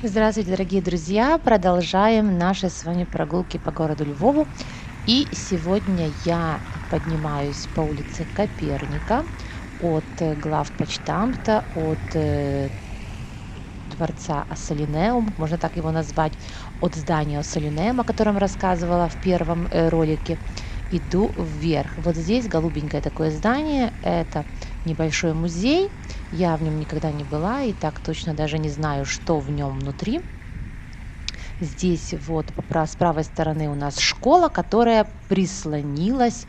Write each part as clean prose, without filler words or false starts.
Здравствуйте, дорогие друзья! Продолжаем наши с вами прогулки по городу Львову. И сегодня я поднимаюсь по улице Коперника от главпочтамта, от дворца Ассолинеум, можно так его назвать, от здания Ассолинеум, о котором рассказывала в первом ролике. Иду вверх. Вот здесь голубенькое такое здание, это небольшой музей. Я в нем никогда не была и так точно даже не знаю, что в нем внутри. Здесь вот с правой стороны у нас школа, которая прилепилась,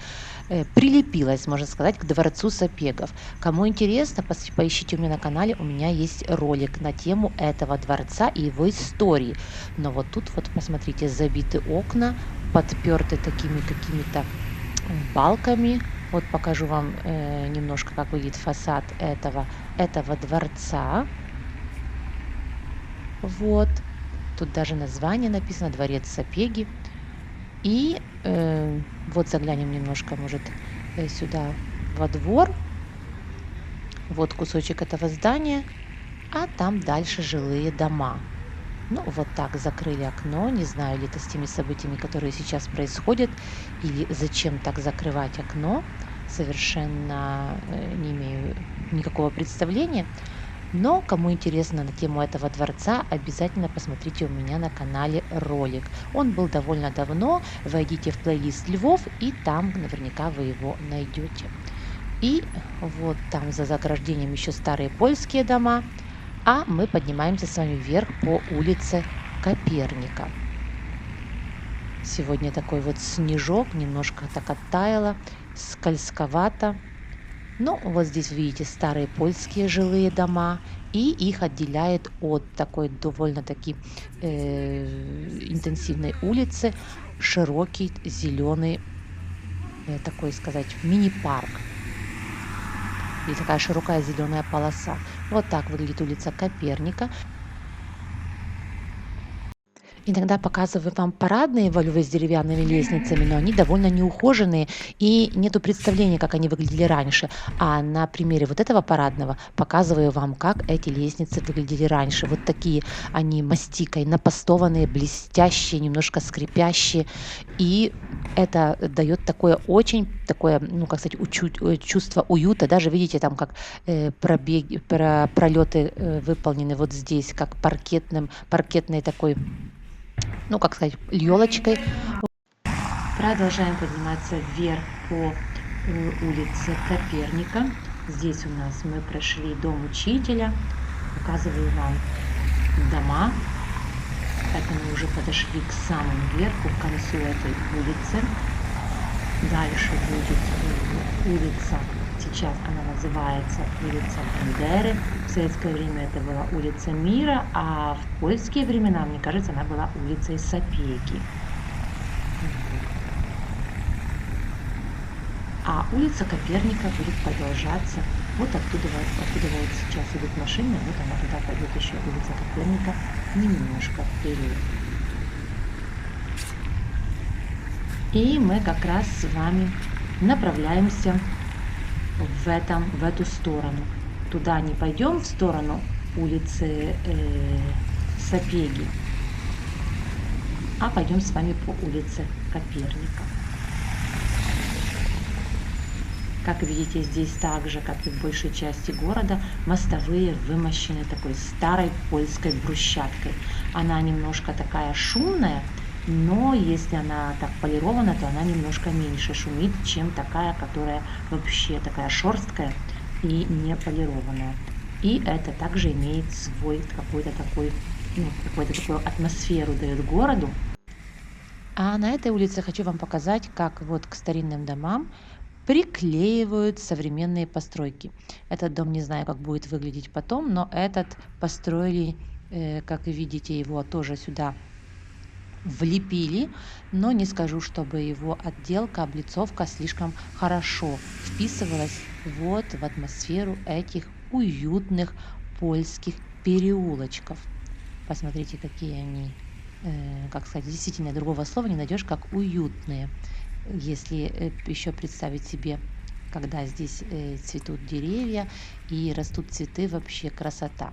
можно сказать, к дворцу Сапегов. Кому интересно, поищите у меня на канале, у меня есть ролик на тему этого дворца и его истории. Но вот тут вот, посмотрите, забиты окна, подперты такими какими-то балками. Вот покажу вам немножко, как выглядит фасад этого дворца. Вот. Тут даже название написано «Дворец Сапеги». И вот заглянем немножко, может, сюда во двор. Вот кусочек этого здания, а там дальше жилые дома. Ну, вот так закрыли окно. Не знаю, ли это с теми событиями, которые сейчас происходят, или зачем так закрывать окно. Совершенно не имею никакого представления. Но кому интересно на тему этого дворца, обязательно посмотрите у меня на канале ролик. Он был довольно давно. Войдите в плейлист Львов, и там наверняка вы его найдете. И вот там за заграждением еще старые польские дома. А мы поднимаемся с вами вверх по улице Коперника. Сегодня такой вот снежок, немножко так оттаяло, скользковато. Ну, вот здесь вы видите старые польские жилые дома, и их отделяет от такой довольно-таки интенсивной улицы широкий зеленый, такой сказать, мини-парк. И такая широкая зеленая полоса. Вот так выглядит улица Коперника. Иногда показываю вам парадные во Львове с деревянными лестницами, но они довольно неухоженные, и нету представления, как они выглядели раньше. А на примере вот этого парадного показываю вам, как эти лестницы выглядели раньше. Вот такие они мастикой напастованные, блестящие, немножко скрипящие. И это дает такое, ну, как сказать, чувство уюта. Даже видите, там как пролеты выполнены вот здесь, как паркетной такой, ну, как сказать, елочкой. Продолжаем подниматься вверх по улице Коперника. Здесь у нас мы прошли дом учителя. Показываю вам дома. Это мы уже подошли к самому верху, к концу этой улицы. Дальше будет улица, сейчас она называется улица Бандеры. В советское время это была улица Мира, а в польские времена, мне кажется, она была улицей Сапеги. А улица Коперника будет продолжаться вот откуда вот сейчас идут машины, вот она туда пойдет еще улица Коперника немножко вперед. И мы как раз с вами направляемся в эту сторону. Туда не пойдем, в сторону улицы Сапеги, а пойдем с вами по улице Коперника. Как видите, здесь так же, как и в большей части города, мостовые вымощены такой старой польской брусчаткой. Она немножко такая шумная, но если она так полирована, то она немножко меньше шумит, чем такая, которая вообще такая шерсткая и не полированная. И это также имеет свой какую-то такую атмосферу дает городу. А на этой улице хочу вам показать, как вот к старинным домам приклеивают современные постройки. Этот дом не знаю, как будет выглядеть потом, но этот построили, как вы видите, его тоже сюда влепили, но не скажу, чтобы его отделка, облицовка слишком хорошо вписывалась вот в атмосферу этих уютных польских переулочков. Посмотрите, какие они, как сказать, действительно другого слова не найдешь, как уютные. Если еще представить себе, когда здесь цветут деревья и растут цветы, вообще красота.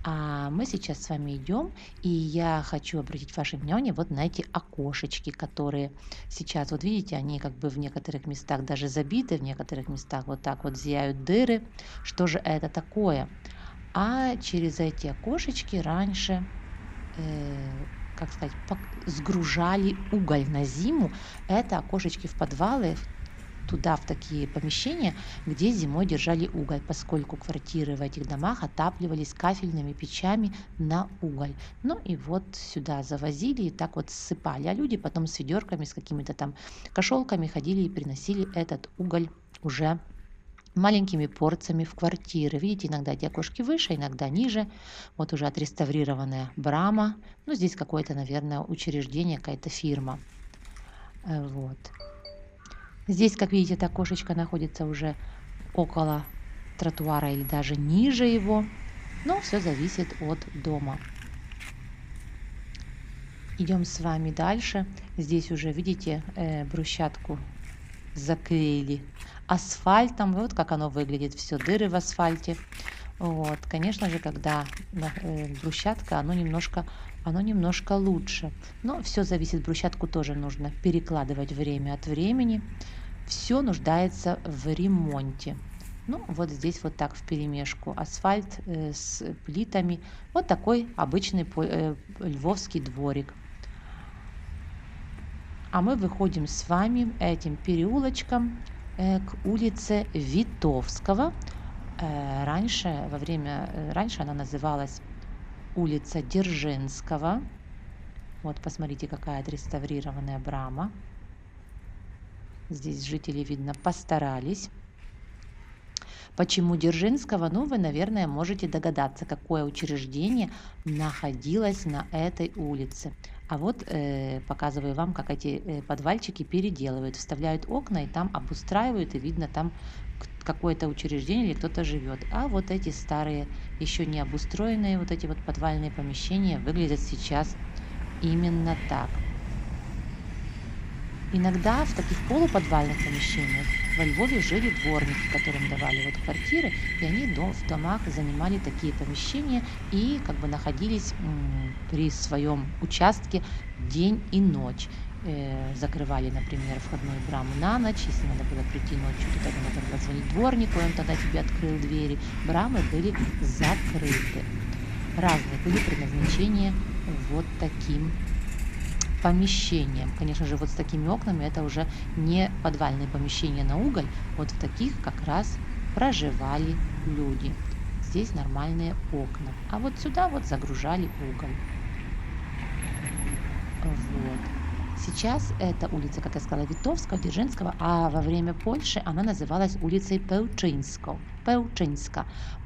А мы сейчас с вами идем, и я хочу обратить ваше внимание вот на эти окошечки, которые сейчас, вот видите, они как бы в некоторых местах даже забиты, в некоторых местах вот так вот зияют дыры. Что же это такое? А через эти окошечки раньше, как сказать, сгружали уголь на зиму. Это окошечки в подвалы, туда, в такие помещения, где зимой держали уголь, поскольку квартиры в этих домах отапливались кафельными печами на уголь. Ну и вот сюда завозили и так вот ссыпали. А люди потом с ведерками, с какими-то там кошелками ходили и приносили этот уголь уже маленькими порциями в квартиры. Видите, иногда эти окошки выше, иногда ниже. Вот уже отреставрированная брама. Ну, здесь какое-то, наверное, учреждение, какая-то фирма. Вот. Здесь, как видите, это окошечко находится уже около тротуара или даже ниже его. Но все зависит от дома. Идем с вами дальше. Здесь уже, видите, брусчатку заклеили асфальтом. Вот как оно выглядит, все дыры в асфальте. Вот, конечно же, когда брусчатка, оно немножко лучше. Но все зависит, брусчатку тоже нужно перекладывать время от времени. Все нуждается в ремонте. Ну, вот здесь вот так вперемешку асфальт с плитами. Вот такой обычный львовский дворик. А мы выходим с вами этим переулочком к улице Витовского. Раньше она называлась улица Дзержинского. Вот, посмотрите, какая отреставрированная брама. Здесь жители, видно, постарались. Почему Дзержинского? Ну, вы, наверное, можете догадаться, какое учреждение находилось на этой улице. А вот показываю вам, как эти подвальчики переделывают, вставляют окна и там обустраивают, и видно, там какое-то учреждение или кто-то живет. А вот эти старые, еще не обустроенные вот эти вот подвальные помещения выглядят сейчас именно так. Иногда в таких полуподвальных помещениях во Львове жили дворники, которым давали вот квартиры, и они в домах занимали такие помещения и как бы находились при своем участке день и ночь. Закрывали, например, входную браму на ночь, если надо было прийти ночью, то тогда надо было звонить дворнику, и он тогда тебе открыл двери. Брамы были закрыты. Разные были предназначения вот таким помещением. Конечно же, вот с такими окнами это уже не подвальные помещения на уголь. Вот в таких как раз проживали люди. Здесь нормальные окна. А вот сюда вот загружали уголь. Вот. Сейчас эта улица, как я сказала, Витовского, Дзержинского, а во время Польши она называлась улицей Пеўчынска,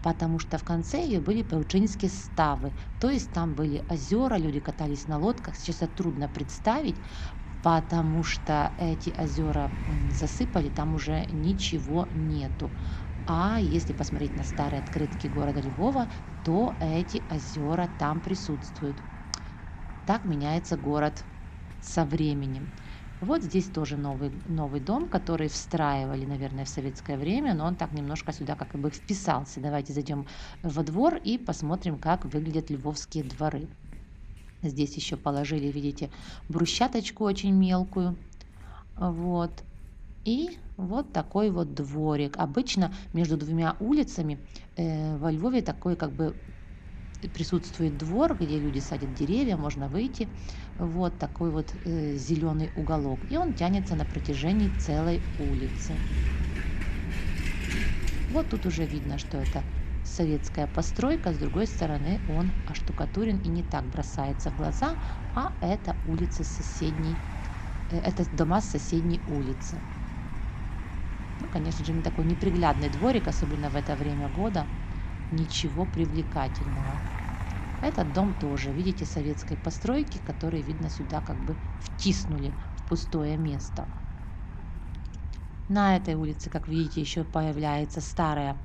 потому что в конце ее были пеўчынские ставы, то есть там были озера, люди катались на лодках. Сейчас это трудно представить, потому что эти озера засыпали, там уже ничего нету. А если посмотреть на старые открытки города Львова, то эти озера там присутствуют. Так меняется город со временем. Вот здесь тоже новый дом, который встраивали, наверное, в советское время, но он так немножко сюда как бы вписался. Давайте зайдем во двор и посмотрим, как выглядят львовские дворы. Здесь еще положили, видите, брусчаточку очень мелкую. Вот. И вот такой вот дворик. Обычно между двумя улицами во Львове такой как бы присутствует двор, где люди садят деревья, можно выйти. Вот такой вот зеленый уголок. И он тянется на протяжении целой улицы. Вот тут уже видно, что это советская постройка. С другой стороны, он оштукатурен и не так бросается в глаза, а это улица соседней, это дома с соседней улицы. Ну, конечно же, не такой неприглядный дворик, особенно в это время года. Ничего привлекательного. Этот дом тоже, видите, советской постройки, который, видно, сюда как бы втиснули в пустое место. На этой улице, как видите, еще появляется старая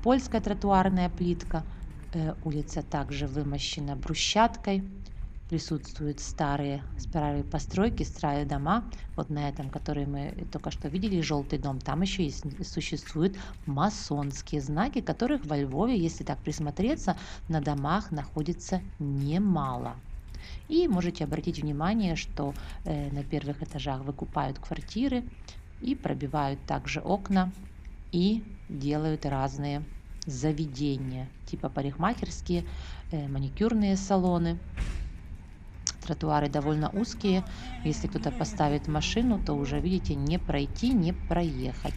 польская тротуарная плитка. Улица также вымощена брусчаткой. присутствуют старые постройки, старые дома. Вот на этом, который мы только что видели, желтый дом, там еще есть, существуют масонские знаки, которых во Львове, если так присмотреться, на домах находится немало. И можете обратить внимание, что на первых этажах выкупают квартиры и пробивают также окна и делают разные заведения, типа парикмахерские, маникюрные салоны. Тротуары довольно узкие. Если кто-то поставит машину, то уже, видите, не пройти, не проехать.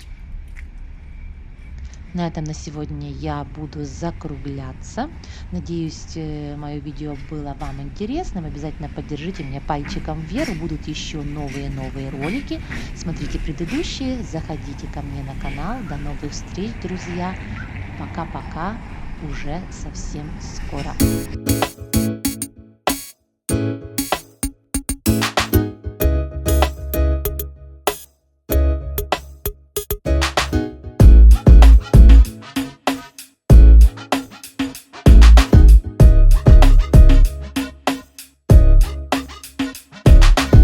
На этом на сегодня я буду закругляться. Надеюсь, мое видео было вам интересным. Обязательно поддержите меня пальчиком вверх. Будут еще новые ролики. Смотрите предыдущие, заходите ко мне на канал. До новых встреч, друзья. Пока-пока. Уже совсем скоро.